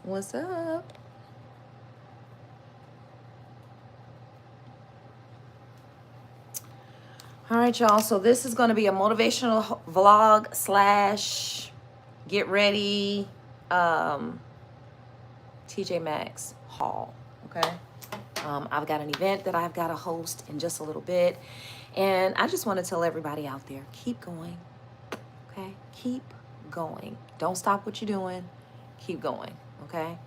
What's up? All right, y'all. So this is going to be a motivational vlog slash get ready TJ Maxx haul. Okay. I've got an event that I've got to host in just a little bit. And I just want to tell everybody out there, keep going. Okay. Keep going. Don't stop what you're doing. Keep going. Okay.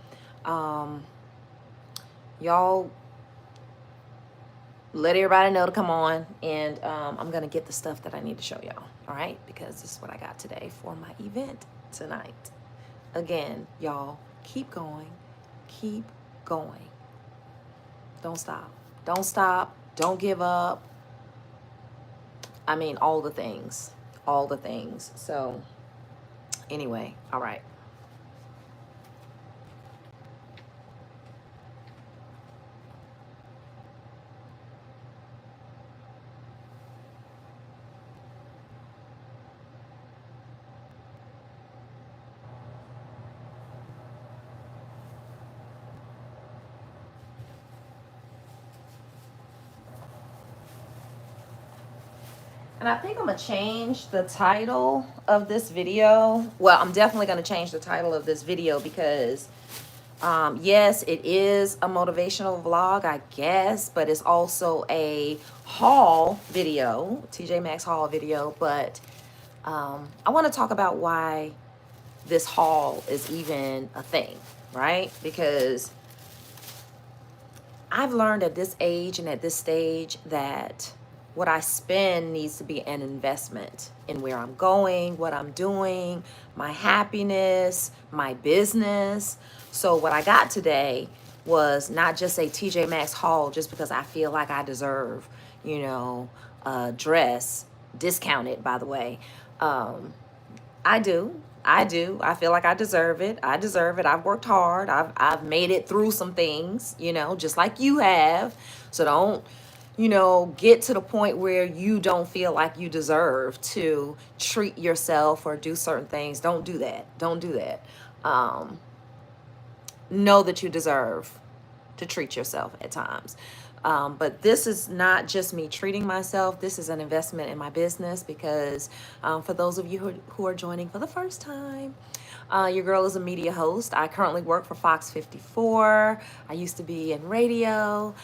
Y'all let everybody know to come on, and I'm gonna get the stuff that I need to show y'all. All right, because this is what I got today for my event tonight. Again, y'all, keep going. Keep going. Don't stop. Don't stop. Don't give up. I mean, all the things. All the things. So anyway, all right. And I think I'm going to change the title of this video. Well, I'm definitely going to change the title of this video because, yes, it is a motivational vlog, I guess, but it's also a haul video, TJ Maxx haul video. But I want to talk about why this haul is even a thing, right? Because I've learned at this age and at this stage that what I spend needs to be an investment in where I'm going, what I'm doing, my happiness, my business. So what I got today was not just a TJ Maxx haul just because I feel like I deserve, a dress, discounted, by the way. I do. I do. I feel like I deserve it. I deserve it. I've worked hard. I've made it through some things, just like you have. So don't, get to the point where you don't feel like you deserve to treat yourself or do certain things. Don't do that. Don't do that. Know that you deserve to treat yourself at times. But this is not just me treating myself. This is an investment in my business because for those of you who are joining for the first time, your girl is a media host. I currently work for Fox 54. I used to be in radio,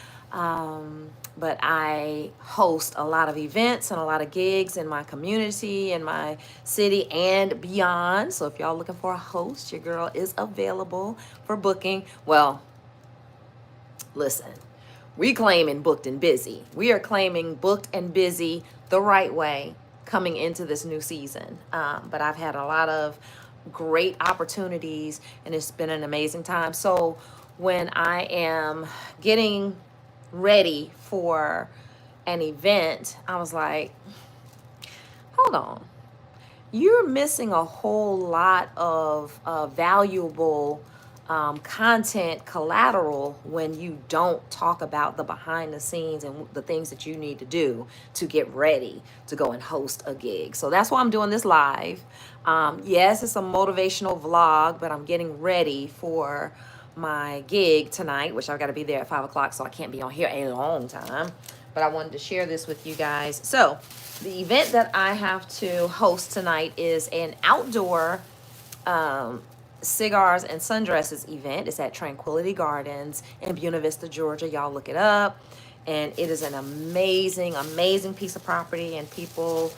but I host a lot of events and a lot of gigs in my community, in my city, and beyond. So if y'all looking for a host, your girl is available for booking. Well, listen, we claiming booked and busy. We are claiming booked and busy the right way coming into this new season. But I've had a lot of great opportunities and it's been an amazing time. So when I am getting ready for an event, I was like, hold on. You're missing a whole lot of valuable content collateral when you don't talk about the behind the scenes and the things that you need to do to get ready to go and host a gig. So that's why I'm doing this live. Yes, it's a motivational vlog, but I'm getting ready for my gig tonight, which I've got to be there at 5 o'clock, so I can't be on here a long time. But I wanted to share this with you guys. So the event that I have to host tonight is an outdoor cigars and sundresses event. It's at Tranquility Gardens in Buena Vista, Georgia. Y'all look it up. And it is an amazing, amazing piece of property. And people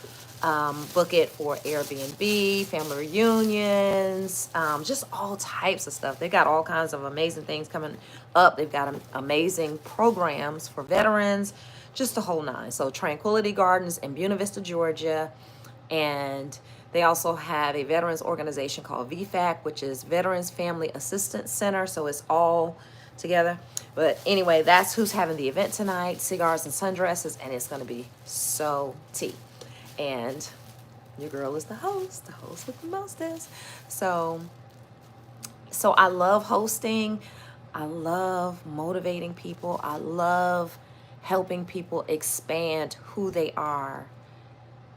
book it for Airbnb, family reunions, just all types of stuff. They got all kinds of amazing things coming up. They've got amazing programs for veterans, just the whole nine. So Tranquility Gardens in Buena Vista, Georgia. And they also have a veterans organization called VFAC, which is Veterans Family Assistance Center. So it's all together. But anyway, that's who's having the event tonight, cigars and sundresses, and it's going to be so tea. And your girl is the host with the mostest. So I love hosting. I love motivating people. I love helping people expand who they are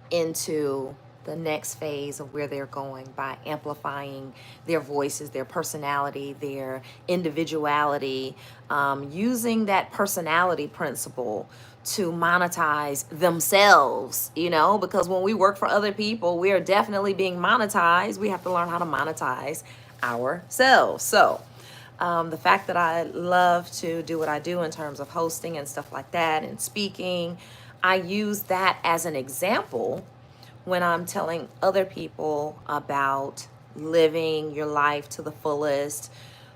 into the next phase of where they're going by amplifying their voices, their personality, their individuality, using that personality principle to monetize themselves, you know, because when we work for other people, we are definitely being monetized. We have to learn how to monetize ourselves. So, the fact that I love to do what I do in terms of hosting and stuff like that and speaking, I use that as an example when I'm telling other people about living your life to the fullest,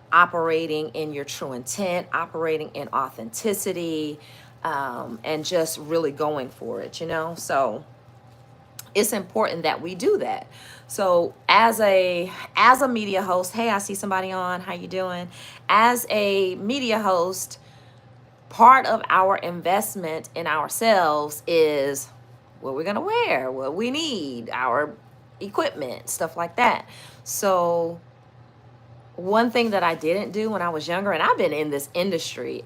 operating in your true intent, operating in authenticity, and just really going for it, you know? So it's important that we do that. So as a media host, hey, I see somebody on, how you doing? As a media host, part of our investment in ourselves is what we're going to wear, what we need, our equipment, stuff like that. So one thing that I didn't do when I was younger, and I've been in this industry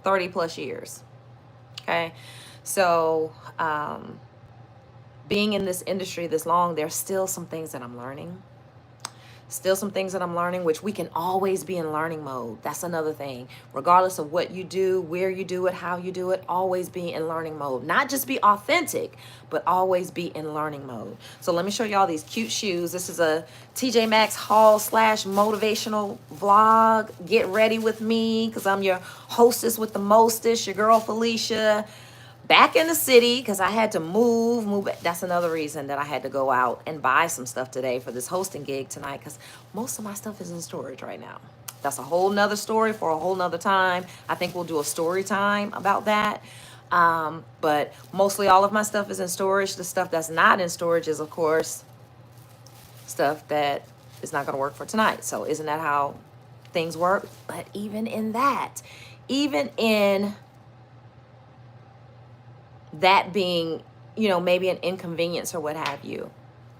30 plus years. Okay. So, being in this industry this long, there's still some things that I'm learning. Which we can always be in learning mode. That's another thing. Regardless of what you do, where you do it, how you do it, always be in learning mode. Not just be authentic, but always be in learning mode. So let me show y'all these cute shoes. This is a TJ Maxx haul / motivational vlog. Get ready with me because I'm your hostess with the mostest, your girl Felicia. Back in the city because I had to move. That's another reason that I had to go out and buy some stuff today for this hosting gig tonight, because most of my stuff is in storage right now. That's a whole nother story for a whole nother time. I think we'll do a story time about that. But mostly all of my stuff is in storage. The stuff that's not in storage is, of course, stuff that is not going to work for tonight. So isn't that how things work? But even in that being, maybe an inconvenience or what have you,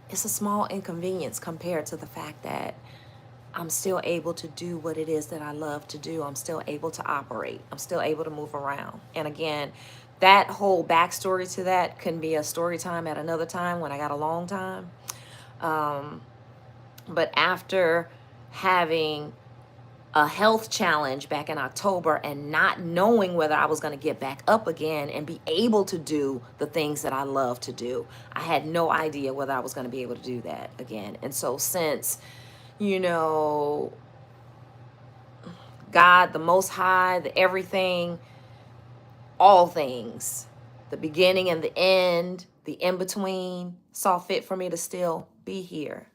it's a small inconvenience compared to the fact that I'm still able to do what it is that I love to do. I'm still able to operate. I'm still able to move around. And again, that whole backstory to that can be a story time at another time when I got a long time. But after having a health challenge back in October and not knowing whether I was going to get back up again and be able to do the things that I love to do, I had no idea whether I was going to be able to do that again. And so since, God, the Most High, the everything, all things, the beginning and the end, the in-between, saw fit for me to still be here.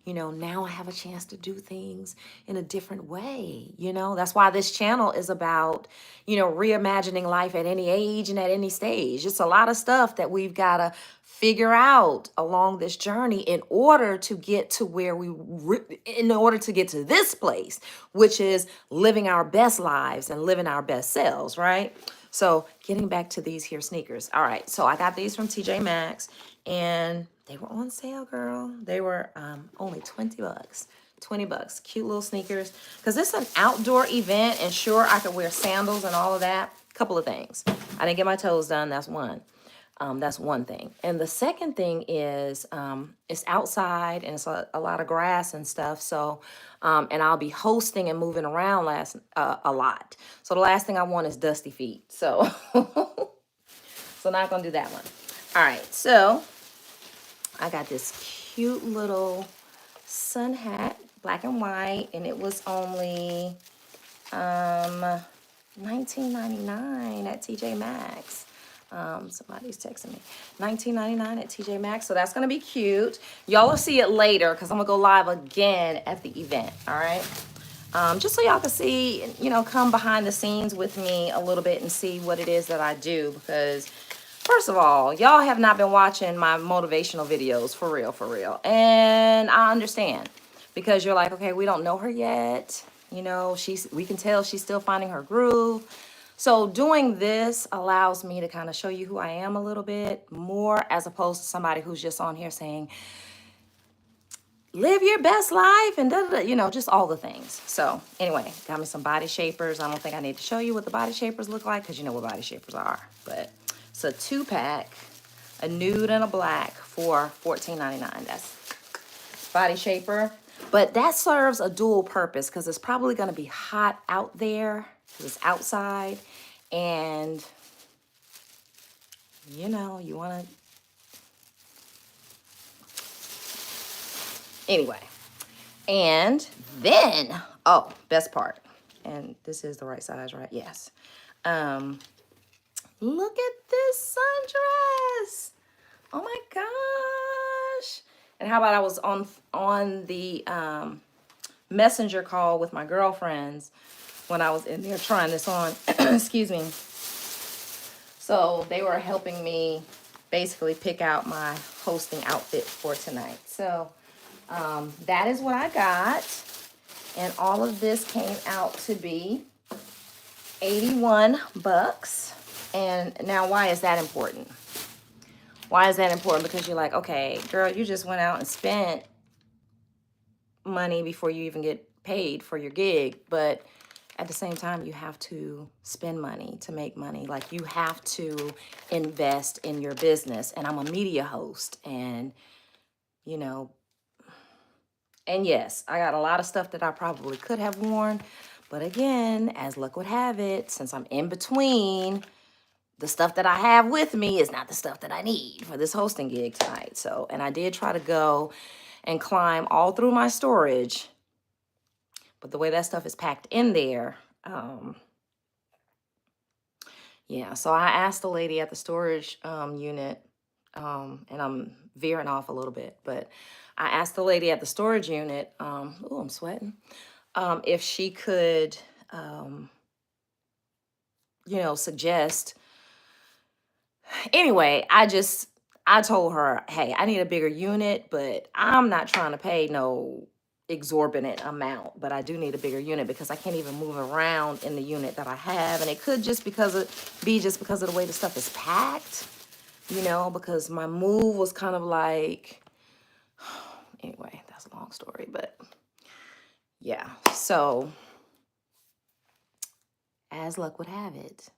Now I have a chance to do things in a different way. That's why this channel is about, reimagining life at any age and at any stage. It's a lot of stuff that we've got to figure out along this journey in order to get to in order to get to this place, which is living our best lives and living our best selves, right? So getting back to these here sneakers. All right, so I got these from TJ Maxx, and they were on sale, girl. They were only $20. $20. Cute little sneakers. Because it's an outdoor event, and sure, I could wear sandals and all of that. Couple of things. I didn't get my toes done. That's one. That's one thing. And the second thing is it's outside, and it's a lot of grass and stuff. So, and I'll be hosting and moving around a lot. So the last thing I want is dusty feet. So, so not going to do that one. All right. So I got this cute little sun hat, black and white, and it was only $19.99 at TJ Maxx. Somebody's texting me. $19.99 at TJ Maxx. So that's going to be cute. Y'all will see it later because I'm going to go live again at the event. All right. Just so y'all can see, come behind the scenes with me a little bit and see what it is that I do. Because first of all, y'all have not been watching my motivational videos for real. And I understand, because you're like, okay, we don't know her yet. We can tell she's still finding her groove. So doing this allows me to kind of show you who I am a little bit more, as opposed to somebody who's just on here saying, live your best life and just all the things. So anyway, got me some body shapers. I don't think I need to show you what the body shapers look like because you know what body shapers are. But it's a 2-pack a nude and a black for $14.99. That's body shaper. But that serves a dual purpose because it's probably going to be hot out there because it's outside. And, you know, you want to... Anyway. And then, oh, best part. And this is the right size, right? Yes. Look at this sundress. Oh my gosh. And how about I was on the messenger call with my girlfriends when I was in there trying this on. Excuse me. So they were helping me basically pick out my hosting outfit for tonight. So that is what I got. And all of this came out to be $81. And now, why is that important? Why is that important? Because you're like, okay, girl, you just went out and spent money before you even get paid for your gig. But at the same time, you have to spend money to make money. Like, you have to invest in your business. And I'm a media host. And, you know, and yes, I got a lot of stuff that I probably could have worn. But again, as luck would have it, since I'm in between, the stuff that I have with me is not the stuff that I need for this hosting gig tonight. So, and I did try to go and climb all through my storage, but the way that stuff is packed in there, yeah. So I asked the lady at the storage unit, and I'm veering off a little bit, but I asked the lady at the storage unit, oh, I'm sweating, if she could, you know, suggest. Anyway, I told her, hey, I need a bigger unit, but I'm not trying to pay no exorbitant amount, but I do need a bigger unit because I can't even move around in the unit that I have. And it could just be just because of the way the stuff is packed, you know, because my move was kind of like, anyway, that's a long story, but yeah. So as luck would have it,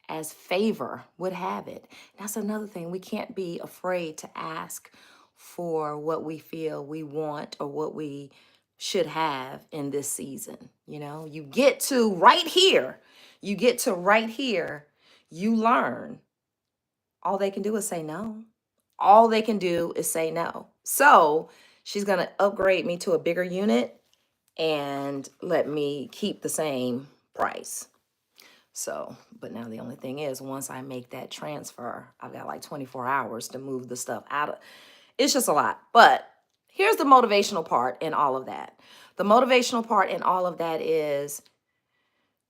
as favor would have it. That's another thing. We can't be afraid to ask for what we feel we want or what we should have in this season. You know, you get to right here. You get to right here. You learn. All they can do is say no. All they can do is say no. So she's going to upgrade me to a bigger unit and let me keep the same price. So, but now the only thing is, once I make that transfer, I've got like 24 hours to move the stuff out of, it's just a lot. But here's the motivational part in all of that. The motivational part in all of that is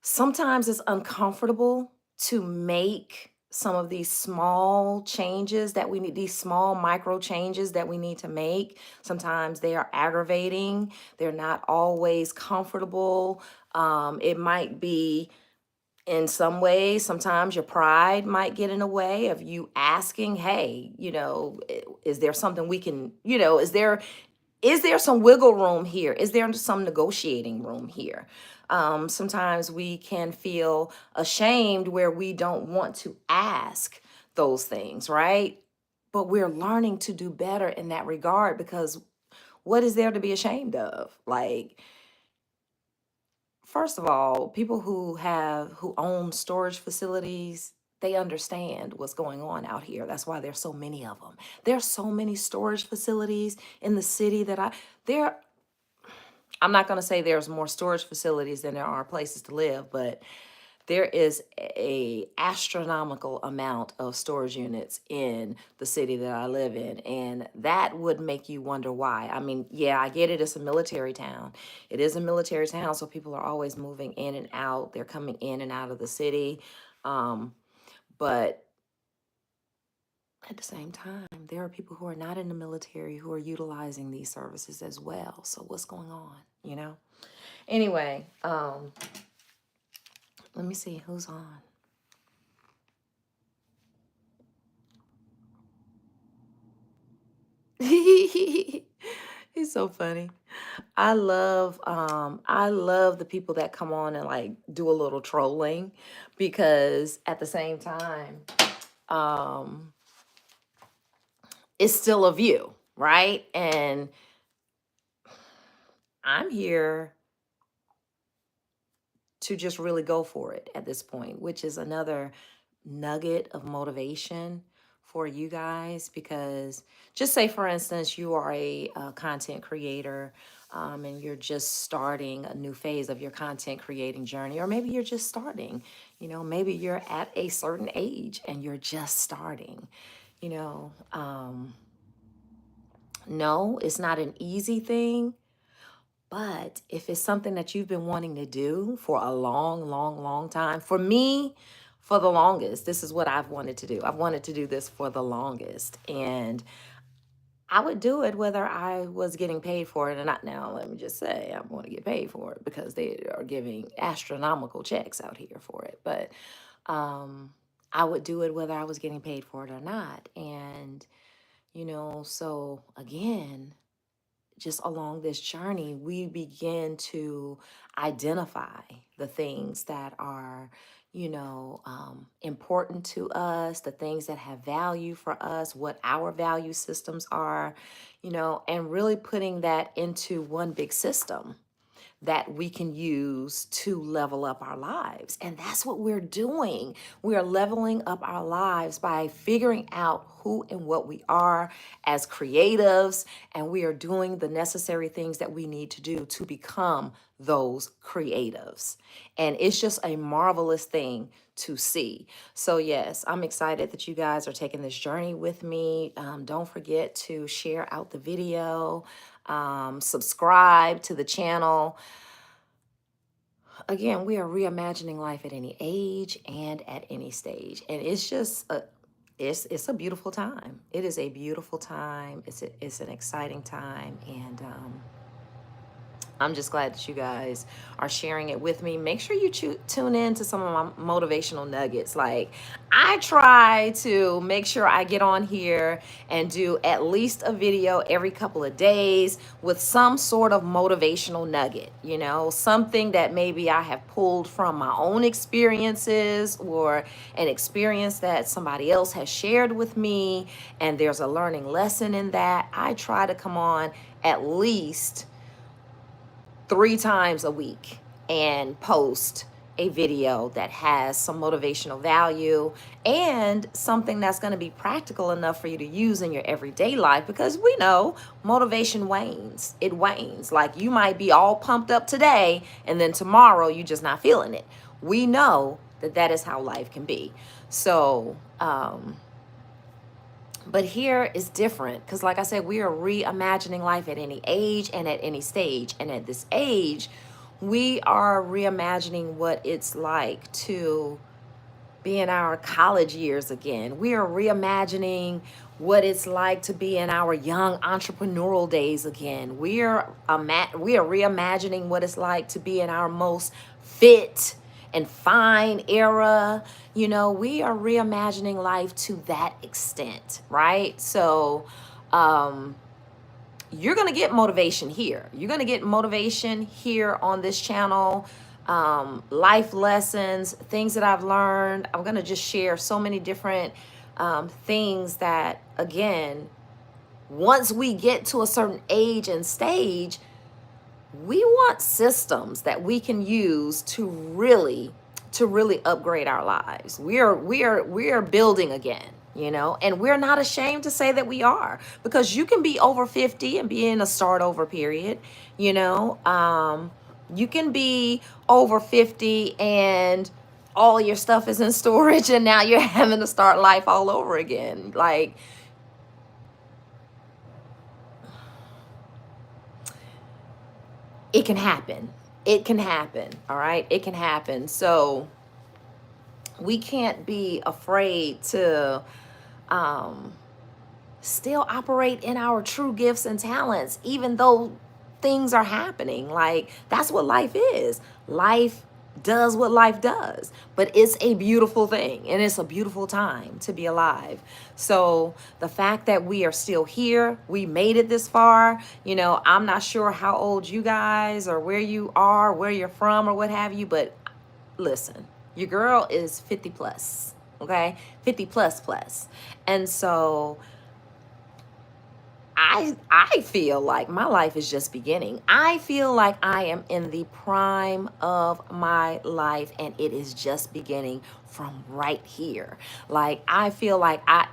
sometimes it's uncomfortable to make some of these small changes that we need, these small micro changes that we need to make. Sometimes they are aggravating. They're not always comfortable. It might be, in some ways, sometimes your pride might get in the way of you asking, hey, you know, is there something we can, you know, is there some wiggle room here? Is there some negotiating room here? Sometimes we can feel ashamed where we don't want to ask those things, right? But we're learning to do better in that regard, because what is there to be ashamed of? Like, first of all, people who own storage facilities, they understand what's going on out here. That's why there's so many of them. There's so many storage facilities in the city that I'm not going to say there's more storage facilities than there are places to live, but there is a astronomical amount of storage units in the city that I live in, and that would make you wonder why. I mean, yeah, I get it. It's a military town. It is a military town, so people are always moving in and out. They're coming in and out of the city. But at the same time, there are people who are not in the military who are utilizing these services as well. So what's going on, you know? Anyway, let me see who's on. He's so funny. I love the people that come on and like do a little trolling, because at the same time, it's still a view, right? And I'm here to just really go for it at this point, which is another nugget of motivation for you guys. Because just say, for instance, you are a content creator, and you're just starting a new phase of your content creating journey, or maybe you're just starting, maybe you're at a certain age and you're just starting, you know. No, it's not an easy thing. But if it's something that you've been wanting to do for a long, long, long time, for me, for the longest, this is what I've wanted to do. I've wanted to do this for the longest. And I would do it whether I was getting paid for it or not. Now, let me just say, I want to get paid for it because they are giving astronomical checks out here for it. But I would do it whether I was getting paid for it or not. And, so again, just along this journey, we begin to identify the things that are, important to us, the things that have value for us, what our value systems are, and really putting that into one big system that we can use to level up our lives. And that's what we're doing. We are leveling up our lives by figuring out who and what we are as creatives, and we are doing the necessary things that we need to do to become those creatives. And it's just a marvelous thing to see. So yes, I'm excited that you guys are taking this journey with me. Don't forget to share out the video, subscribe to the channel. Again, we are reimagining life at any age and at any stage. And it's just it's a beautiful time. It is a beautiful time. It's an exciting time. And I'm just glad that you guys are sharing it with me. Make sure you tune in to some of my motivational nuggets. Like, I try to make sure I get on here and do at least a video every couple of days with some sort of motivational nugget, something that maybe I have pulled from my own experiences or an experience that somebody else has shared with me, and there's a learning lesson in that. I try to come on at least 3 times a week and post a video that has some motivational value and something that's going to be practical enough for you to use in your everyday life, because we know motivation wanes. It wanes. Like, you might be all pumped up today and then tomorrow you just not feeling it. We know that is how life can be. So, but here is different because, like I said, we are reimagining life at any age and at any stage. And at this age, we are reimagining what it's like to be in our college years again. We are reimagining what it's like to be in our young entrepreneurial days again. We are reimagining what it's like to be in our most fit and fine era. We are reimagining life to that extent, right? So you're going to get motivation here. You're going to get motivation here on this channel. Life lessons, things that I've learned. I'm going to just share so many different things that, again, once we get to a certain age and stage, we want systems that we can use to really upgrade our lives. We are building again, and we're not ashamed to say that we are, because you can be over 50 and be in a start over period. You can be over 50 and all your stuff is in storage and now you're having to start life all over again. Like, it can happen. It can happen. All right. It can happen. So we can't be afraid to still operate in our true gifts and talents, even though things are happening. Like, that's what life is. Life does what life does, but it's a beautiful thing and it's a beautiful time to be alive. So the fact that we are still here, we made it this far. I'm not sure how old you guys or where you are, where you're from or what have you, but listen, your girl is 50 plus, okay? 50 plus. And so I feel like my life is just beginning. I feel like I am in the prime of my life and it is just beginning from right here. Like I feel like I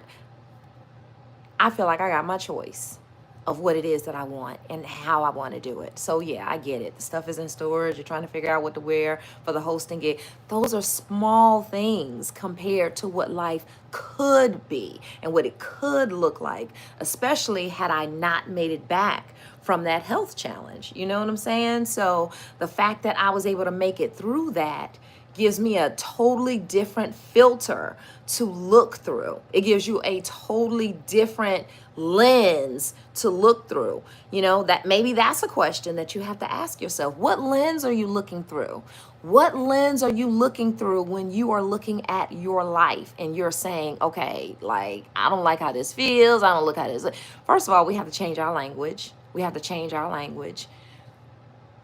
got my choice of what it is that I want and how I want to do it. So yeah, I get it. The stuff is in storage. You're trying to figure out what to wear for the hosting gig. Those are small things compared to what life could be and what it could look like, especially had I not made it back from that health challenge. You know what I'm saying? So the fact that I was able to make it through that gives me a totally different filter to look through. It gives you a totally different lens to look through. You know, that maybe that's a question that you have to ask yourself. What lens are you looking through? What lens are you looking through when you are looking at your life and you're saying, okay, like, I don't like how this feels. I don't look how this. First of all, we have to change our language. We have to change our language.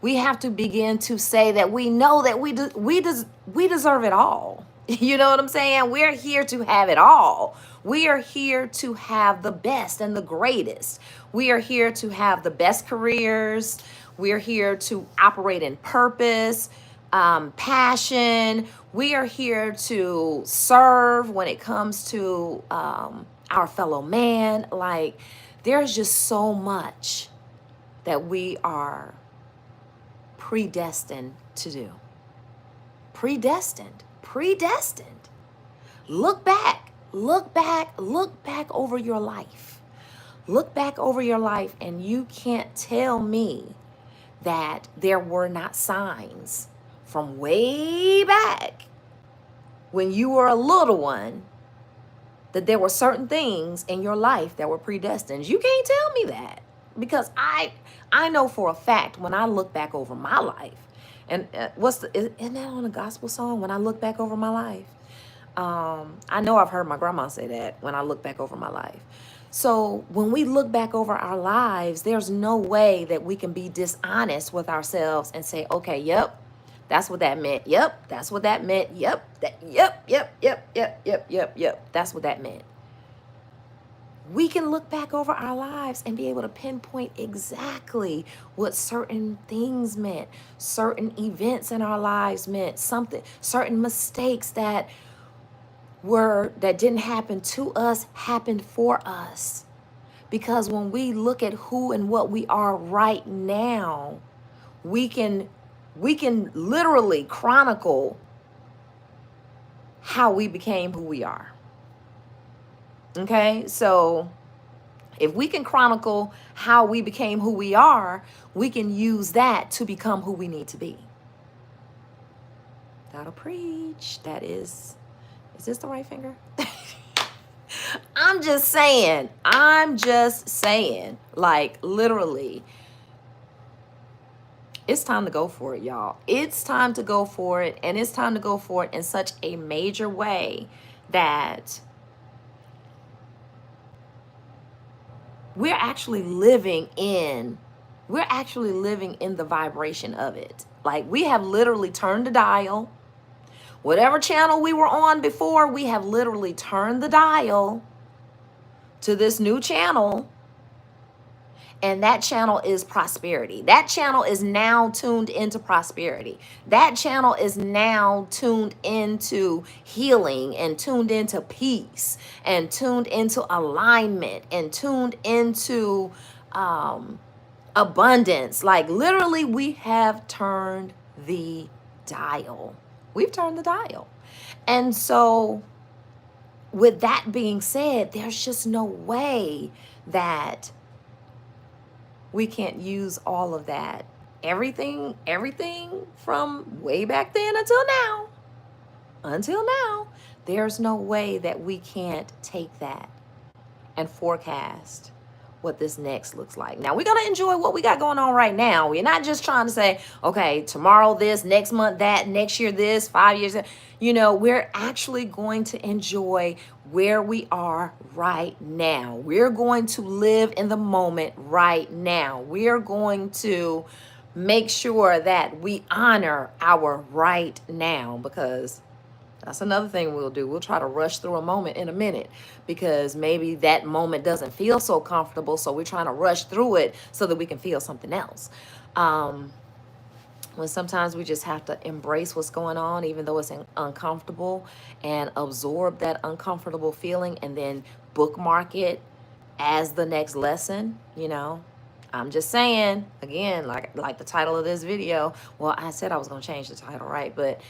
We have to begin to say that we know that we deserve it all. You know what I'm saying? We're here to have it all. We are here to have the best and the greatest. We are here to have the best careers. We're here to operate in purpose, passion. We are here to serve when it comes to our fellow man. Like, there's just so much that we are predestined to do. Predestined. Look back over your life. Look back over your life, and you can't tell me that there were not signs from way back when you were a little one, that there were certain things in your life that were predestined. You can't tell me that, because I know for a fact when I look back over my life, and isn't that on a gospel song? When I look back over my life, I know I've heard my grandma say that, when I look back over my life. So when we look back over our lives, there's no way that we can be dishonest with ourselves and say, okay, yep, that's what that meant. Yep, that's what that meant. Yep, that's what that meant. We can look back over our lives and be able to pinpoint exactly what certain things meant, certain events in our lives meant, certain mistakes that didn't happen to us happened for us. Because when we look at who and what we are right now, we can literally chronicle how we became who we are. Okay, so if we can chronicle how we became who we are, we can use that to become who we need to be. That'll preach. Is this the right finger? I'm just saying, like, literally, it's time to go for it, y'all. It's time to go for it, and it's time to go for it in such a major way that we're actually living in the vibration of it. Like, we have literally turned the dial. Whatever channel we were on before, we have literally turned the dial to this new channel. And that channel is prosperity. That channel is now tuned into prosperity. That channel is now tuned into healing, and tuned into peace, and tuned into alignment, and tuned into abundance. Like, literally, we have turned the dial. We've turned the dial. And so, with that being said, there's just no way that we can't use all of that. Everything from way back then until now, there's no way that we can't take that and forecast what this next looks like. Now, we're going to enjoy what we got going on right now. We're not just trying to say, okay, tomorrow this, next month that, next year this, 5 years that. You know, we're actually going to enjoy where we are right now. We're going to live in the moment right now. We're going to make sure that we honor our right now, because That's another thing we'll do. We'll try to rush through a moment in a minute because maybe that moment doesn't feel so comfortable. So we're trying to rush through it so that we can feel something else. When sometimes we just have to embrace what's going on, even though it's uncomfortable, and absorb that uncomfortable feeling and then bookmark it as the next lesson, you know. I'm just saying, again, like the title of this video. Well, I said I was going to change the title, right? But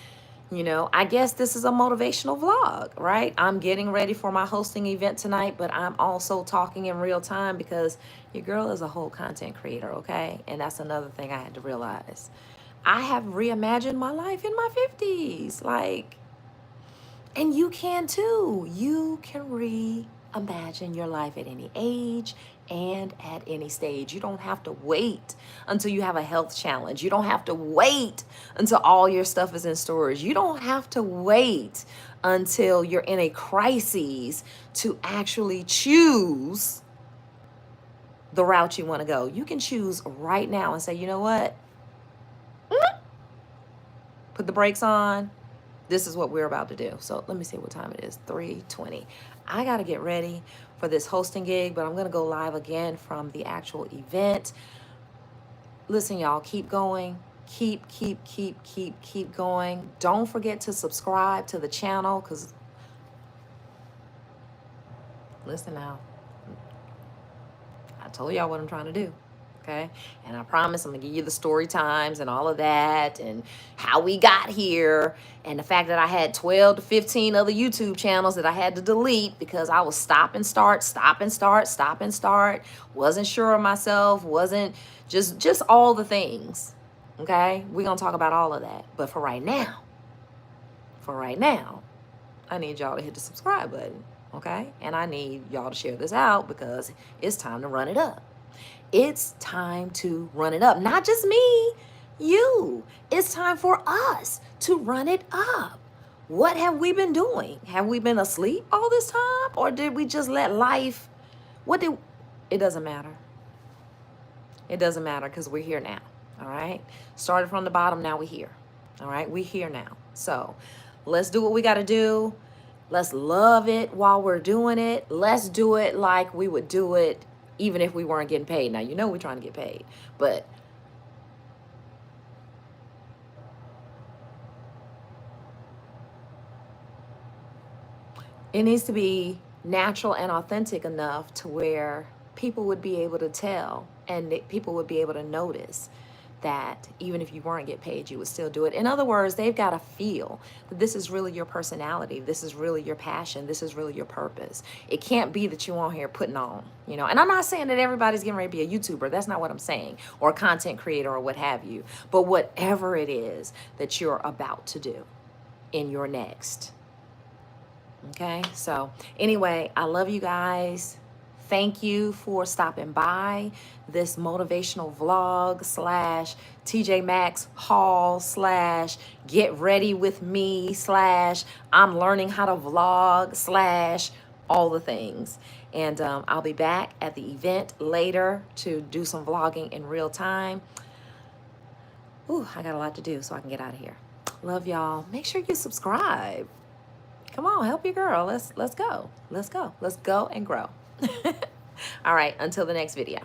you know, I guess this is a motivational vlog, right? I'm getting ready for my hosting event tonight, but I'm also talking in real time because your girl is a whole content creator, okay? And that's another thing I had to realize. I have reimagined my life in my 50s. Like, and you can too. You can reimagine your life at any age and at any stage. You don't have to wait until you have a health challenge. You don't have to wait until all your stuff is in storage. You don't have to wait until you're in a crisis to actually choose the route you want to go. You can choose right now and say, you know what? Put the brakes on. This is what we're about to do. So let me see what time it is. 3:20. I got to get ready for this hosting gig, but I'm going to go live again from the actual event. Listen, y'all, keep going. Keep going. Don't forget to subscribe to the channel because, listen now, I told y'all what I'm trying to do. Okay. And I promise I'm gonna give you the story times and all of that and how we got here and the fact that I had 12 to 15 other YouTube channels that I had to delete because I was stop and start. Wasn't sure of myself, wasn't just all the things. Okay. We're gonna talk about all of that. But for right now, I need y'all to hit the subscribe button. Okay. And I need y'all to share this out because it's time to run it up. It's time to run it up. Not just me, you. It's time for us to run it up. What have we been doing? Have we been asleep all this time? Or did we just let life, it doesn't matter. It doesn't matter because we're here now, all right? Started from the bottom, now we're here, all right? We're here now. So let's do what we got to do. Let's love it while we're doing it. Let's do it like we would do it even if we weren't getting paid. Now, you know we're trying to get paid, but it needs to be natural and authentic enough to where people would be able to tell and people would be able to notice that even if you weren't get paid, you would still do it. In other words, they've got to feel that this is really your personality. This is really your passion. This is really your purpose. It can't be that you're on here putting on, you know, and I'm not saying that everybody's getting ready to be a YouTuber. That's not what I'm saying, or a content creator or what have you, but whatever it is that you're about to do in your next. Okay. So anyway, I love you guys. Thank you for stopping by this motivational vlog / TJ Maxx haul / get ready with me / I'm learning how to vlog / all the things. And I'll be back at the event later to do some vlogging in real time. Ooh, I got a lot to do so I can get out of here. Love y'all. Make sure you subscribe. Come on, help your girl. Let's go. Let's go and grow. All right, until the next video.